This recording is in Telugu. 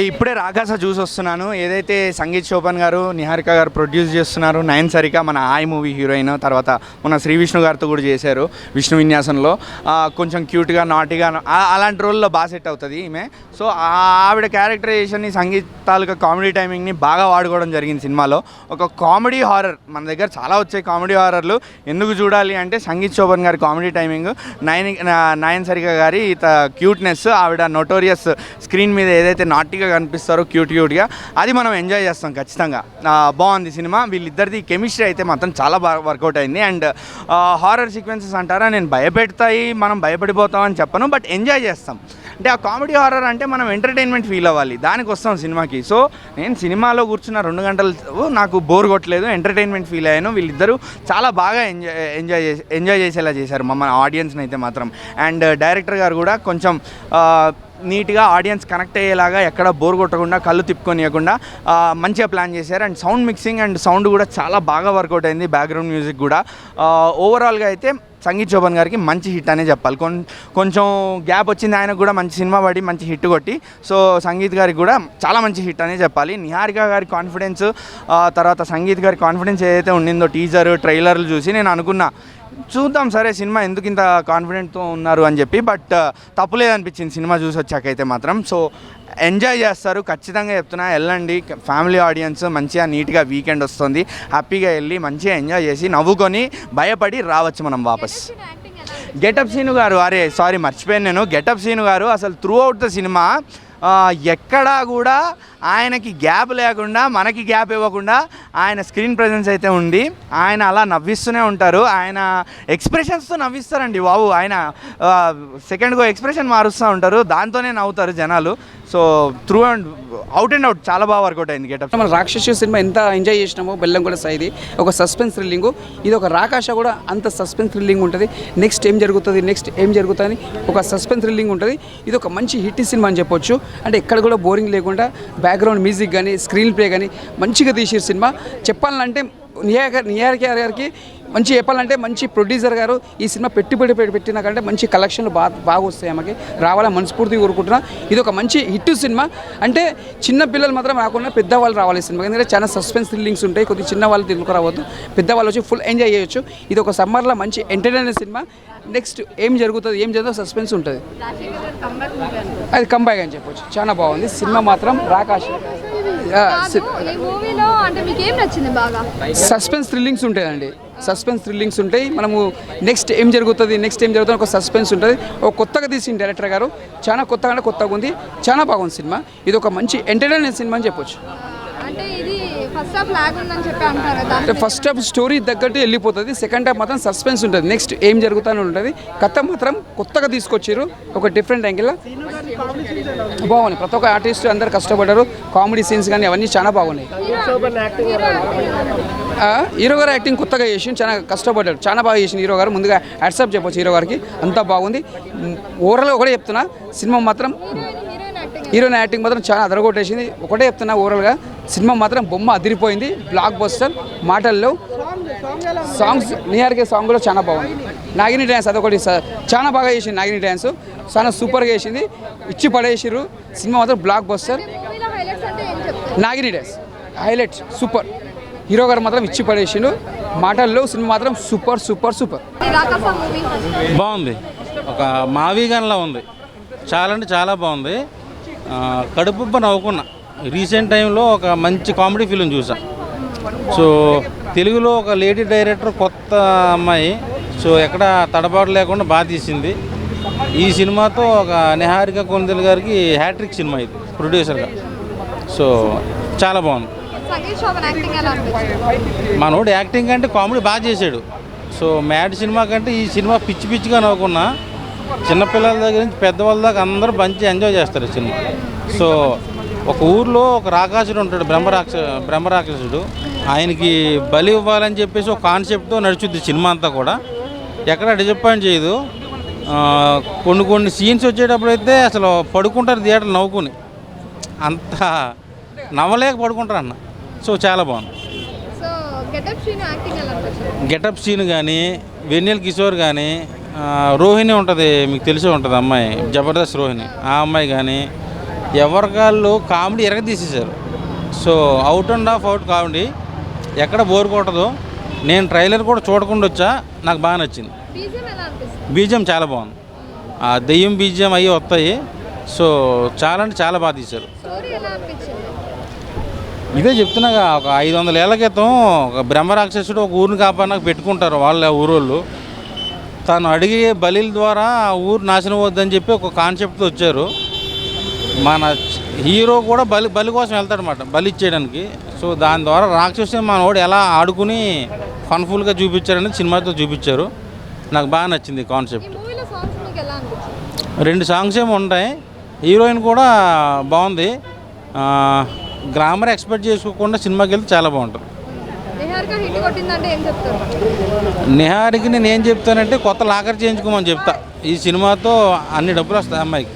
ఇప్పుడే రాకాస చూసి వస్తున్నాను. ఏదైతే సంగీత్ శోభన్ గారు, నిహారిక గారు ప్రొడ్యూస్ చేస్తున్నారు. నయన్ సరిక మన ఆయ్ మూవీ హీరోయిన్, తర్వాత మన శ్రీ విష్ణు గారితో కూడా చేశారు విష్ణు విన్యాసంలో. కొంచెం క్యూట్గా నాటిగా అలాంటి రోల్లో బాగా సెట్ అవుతుంది ఈమె. సో ఆవిడ క్యారెక్టరైజేషన్ని, సంగీత్ తాలూకా కామెడీ టైమింగ్ని బాగా వాడుకోవడం జరిగింది సినిమాలో. ఒక కామెడీ హారర్, మన దగ్గర చాలా వచ్చాయి కామెడీ హారర్లు, ఎందుకు చూడాలి అంటే సంగీత్ శోభన్ గారి కామెడీ టైమింగ్, నయన్ సరిక గారి క్యూట్నెస్, ఆవిడ నోటోరియస్ స్క్రీన్ మీద ఏదైతే నాటిగా కనిపిస్తారో క్యూట్గా, అది మనం ఎంజాయ్ చేస్తాం ఖచ్చితంగా. బాగుంది సినిమా. వీళ్ళిద్దరిది కెమిస్ట్రీ అయితే మాత్రం చాలా బాగా వర్కౌట్ అయింది. అండ్ హారర్ సీక్వెన్సెస్ అంటారా, నేను భయపెడతాయి మనం భయపడిపోతామని చెప్పను, బట్ ఎంజాయ్ చేస్తాం. అంటే ఆ కామెడీ హారర్ అంటే మనం ఎంటర్టైన్మెంట్ ఫీల్ అవ్వాలి, దానికి వస్తాం సినిమాకి. సో నేను సినిమాలో కూర్చున్న 2 గంటలు నాకు బోర్ కొట్టలేదు, ఎంటర్టైన్మెంట్ ఫీల్ అయ్యాను. వీళ్ళిద్దరూ చాలా బాగా ఎంజాయ్ చేసేలా చేశారు మమ్మల్ని, ఆడియన్స్ని అయితే మాత్రం. అండ్ డైరెక్టర్ గారు కూడా కొంచెం నీట్గా ఆడియన్స్ కనెక్ట్ అయ్యేలాగా, ఎక్కడ బోర్ కొట్టకుండా, కళ్ళు తిప్పుకొనియకుండా మంచిగా ప్లాన్ చేశారు. And sound mixing and sound కూడా చాలా బాగా వర్కౌట్ అయింది, బ్యాక్గ్రౌండ్ మ్యూజిక్ కూడా. ఓవరాల్గా అయితే సంగీత్ శోభన్ గారికి మంచి హిట్ అనే చెప్పాలి. కొంచెం గ్యాప్ వచ్చింది, ఆయనకు కూడా మంచి సినిమా పడి మంచి హిట్ కొట్టి. సో సంగీత్ గారికి కూడా చాలా మంచి హిట్ అనే చెప్పాలి. నిహారిక గారి కాన్ఫిడెన్స్, తర్వాత సంగీత్ గారి కాన్ఫిడెన్స్ ఏదైతే ఉండిందో టీజర్ ట్రైలర్లు చూసి నేను అనుకున్నా చూద్దాం సరే సినిమా ఎందుకు ఇంత కాన్ఫిడెంట్తో ఉన్నారు అని చెప్పి, బట్ తప్పులేదనిపించింది సినిమా చూసి వచ్చాకైతే మాత్రం. సో ఎంజాయ్ చేస్తారు ఖచ్చితంగా చెప్తున్నా, వెళ్ళండి. ఫ్యామిలీ ఆడియన్స్, మంచిగా నీట్గా వీకెండ్ వస్తుంది, హ్యాపీగా వెళ్ళి మంచిగా ఎంజాయ్ చేసి నవ్వుకొని భయపడి రావచ్చు మనం వాపస్. గెటప్ సీను గారు, సారీ మర్చిపోయాను నేను, గెటప్ సీను గారు అసలు త్రూ అవుట్ ద సినిమా ఎక్కడా కూడా ఆయనకి గ్యాప్ లేకుండా, మనకి గ్యాప్ ఇవ్వకుండా ఆయన స్క్రీన్ ప్రెజెన్స్ అయితే ఉంది. ఆయన అలా నవ్విస్తూనే ఉంటారు, ఆయన ఎక్స్ప్రెషన్స్తో నవ్విస్తారండి బాబు. ఆయన సెకండ్కో ఎక్స్ప్రెషన్ మారుస్తూ ఉంటారు, దాంతోనే నవ్వుతారు జనాలు. సో త్రూ అండ్ అవుట్ చాలా బాగా వర్కౌట్ అయింది గెటప్. మన రాక్షసి సినిమా ఎంత ఎంజాయ్ చేసినామో, బెల్లం కూడా సైది ఒక సస్పెన్స్ థ్రిల్లింగ్, ఇది ఒక రాకాశ కూడా అంత సస్పెన్స్ థ్రిల్లింగ్ ఉంటుంది. నెక్స్ట్ ఏం జరుగుతుంది ఒక సస్పెన్స్ థ్రిల్లింగ్ ఉంటుంది. ఇది ఒక మంచి హిట్ సినిమా అని చెప్పొచ్చు. అంటే ఎక్కడ కూడా బోరింగ్ లేకుండా బ్యాక్గ్రౌండ్ మ్యూజిక్ కానీ, స్క్రీన్ ప్లే కానీ మంచిగా తీసే సినిమా. చెప్పాలంటే నిహారిక గారికి మంచి చెప్పాలంటే మంచి ప్రొడ్యూసర్ గారు ఈ సినిమా పెట్టినాకంటే మంచి కలెక్షన్లు బాగా వస్తాయి, ఆమెకి రావాలని మనస్ఫూర్తిగా కోరుకుంటున్నా. ఇది ఒక మంచి హిట్ సినిమా. అంటే చిన్న పిల్లలు మాత్రం రాకుండా పెద్దవాళ్ళు రావాలి సినిమా, ఎందుకంటే చాలా సస్పెన్స్ థ్రిల్లింగ్స్ ఉంటాయి. కొద్దిగా చిన్న వాళ్ళు తీసుకురావద్దు, పెద్దవాళ్ళు వచ్చి ఫుల్ ఎంజాయ్ చేయొచ్చు. ఇది ఒక సమ్మర్లో మంచి ఎంటర్టైనర్ సినిమా. నెక్స్ట్ ఏం జరుగుతుందో సస్పెన్స్ ఉంటుంది, అది కంబ్యాక్ అని చెప్పొచ్చు. చాలా బాగుంది సినిమా మాత్రం. రాకాశ సస్పెన్స్ థ్రిల్లింగ్స్ ఉంటాయండి, సస్పెన్స్ థ్రిల్లింగ్స్ ఉంటాయి. మనము నెక్స్ట్ ఏం జరుగుతుంది ఒక సస్పెన్స్ ఉంటుంది. ఒక కొత్తగా తీసిన డైరెక్టర్ గారు, చాలా కొత్తగా ఉంది, చాలా బాగుంది సినిమా. ఇది ఒక మంచి ఎంటర్టైన్మెంట్ సినిమా అని చెప్పొచ్చు. ఫస్ట్ హాఫ్ స్టోరీ తగ్గట్టు వెళ్ళిపోతుంది, సెకండ్ హాఫ్ మాత్రం సస్పెన్స్ ఉంటుంది, నెక్స్ట్ ఏం జరుగుతూనే ఉంటుంది. కథ మాత్రం కొత్తగా తీసుకొచ్చారు, ఒక డిఫరెంట్ యాంగిల్లో బాగున్నాయి. ప్రతి ఒక్క ఆర్టిస్ట్ అందరు కష్టపడ్డారు, కామెడీ సీన్స్ కానీ అవన్నీ చాలా బాగున్నాయి. హీరో గారు యాక్టింగ్ కొత్తగా చేసి చాలా కష్టపడ్డాడు, చాలా బాగా చేసింది హీరో గారు. ముందుగా హ్యాట్సాప్ చెప్పొచ్చు హీరో గారికి, అంతా బాగుంది. ఓవరాల్గా ఒకటే చెప్తున్నా, సినిమా మాత్రం హీరోయిన్ యాక్టింగ్ మాత్రం చాలా అదరగొట్టేసింది. ఒకటే చెప్తున్నా, ఓవరాల్గా సినిమా మాత్రం బొమ్మ అదిరిపోయింది, బ్లాక్ బస్టర్. మాటల్లో సాంగ్స్, నిహారిక సాంగ్ కూడా చాలా బాగుంది. నాగిని డ్యాన్స్ అదొకటి చాలా బాగా చేసింది, నాగిని డ్యాన్స్ చాలా సూపర్గా చేసింది, ఇచ్చి పడేసిర్రు. సినిమా మాత్రం బ్లాక్ బస్టర్. నాగిని డ్యాన్స్ హైలైట్స్ సూపర్, హీరో గారు మాత్రం ఇచ్చి పడేసిండు. మాటల్లో సినిమా మాత్రం సూపర్. బాగుంది, ఒక మావీగన్లా ఉంది, చాలా అంటే చాలా బాగుంది. కడుపుబ్బ నవ్వుకున్నా. రీసెంట్ టైంలో ఒక మంచి కామెడీ ఫిలిం చూసా. సో తెలుగులో ఒక లేడీ డైరెక్టర్, కొత్త అమ్మాయి, సో ఎక్కడ తడబాటు లేకుండా బాగా తీసింది. ఈ సినిమాతో ఒక నిహారిక కొందెల గారికి హ్యాట్రిక్ సినిమా ఇది ప్రొడ్యూసర్గా. సో చాలా బాగుంది. మనోడు యాక్టింగ్ అంటే కామెడీ బాగా చేశాడు. సో మ్యాడ్ సినిమా కంటే ఈ సినిమా పిచ్చిగా నవ్వుకున్నా. చిన్నపిల్లల దగ్గర నుంచి పెద్దవాళ్ళ దాకా అందరూ మంచి ఎంజాయ్ చేస్తారు ఈ సినిమా. సో ఒక ఊర్లో ఒక రాకాసుడు ఉంటాడు, బ్రహ్మరాక్షసుడు. ఆయనకి బలి ఇవ్వాలని చెప్పేసి ఒక కాన్సెప్ట్తో నడుచుద్ది సినిమా అంతా కూడా, ఎక్కడ డిసప్పాయింట్ చేయదు. కొన్ని సీన్స్ వచ్చేటప్పుడు అయితే అసలు పడుకుంటారు థియేటర్లు నవ్వుకుని, అంత నవ్వలేక పడుకుంటారు అన్న. సో చాలా బాగుంది. గెటప్ సీన్ కానీ, వెన్నెల కిషోర్ కానీ, రోహిణి ఉంటుంది, మీకు తెలిసే ఉంటుంది అమ్మాయి, జబర్దస్త్ రోహిణి, ఆ అమ్మాయి కానీ, ఎవరికాళ్ళు కామెడీ ఎరగదీసేశారు. So out and out comedy, ఎక్కడ బోర్ కొట్టదు. నేను ట్రైలర్ కూడా చూడకుండా వచ్చా, నాకు బాగా నచ్చింది. బీజిఎం చాలా బాగుంది. ఆ దెయ్యం బీజిఎం అవి వస్తాయి. సో చాలా అంటే చాలా బాగా తీశారు. ఇదే చెప్తున్నాగా, ఒక 500 ఏళ్ల క్రితం ఒక బ్రహ్మరాక్షసుడు ఒక ఊరిని కాపాడడానికి పెట్టుకుంటారు వాళ్ళ ఊరోళ్ళు. తను అడిగే బలిల ద్వారా ఆ ఊరు నాశనం అవుద్దని చెప్పి ఒక కాన్సెప్ట్తో వచ్చారు. మన హీరో కూడా బలి కోసం వెళ్తాడనమాట, బలి ఇచ్చేయడానికి. సో దాని ద్వారా రాక్షసుని మనోడు ఎలా ఆడుకుని ఫన్ఫుల్గా చూపించారని సినిమాతో చూపించారు. నాకు బాగా నచ్చింది కాన్సెప్ట్. 2 సాంగ్స్ ఏమో ఉంటాయి. హీరోయిన్ కూడా బాగుంది. గ్రామర్ ఎక్స్పెక్ట్ చేసుకోకుండా సినిమాకి వెళ్తే చాలా బాగుంటుంది. నిహారికని నేను చెప్తానంటే కొత్త లాకర్ చేయించుకోమని చెప్తా. ఈ సినిమాతో అన్ని డబ్బులు వస్తాయి అమ్మాయికి.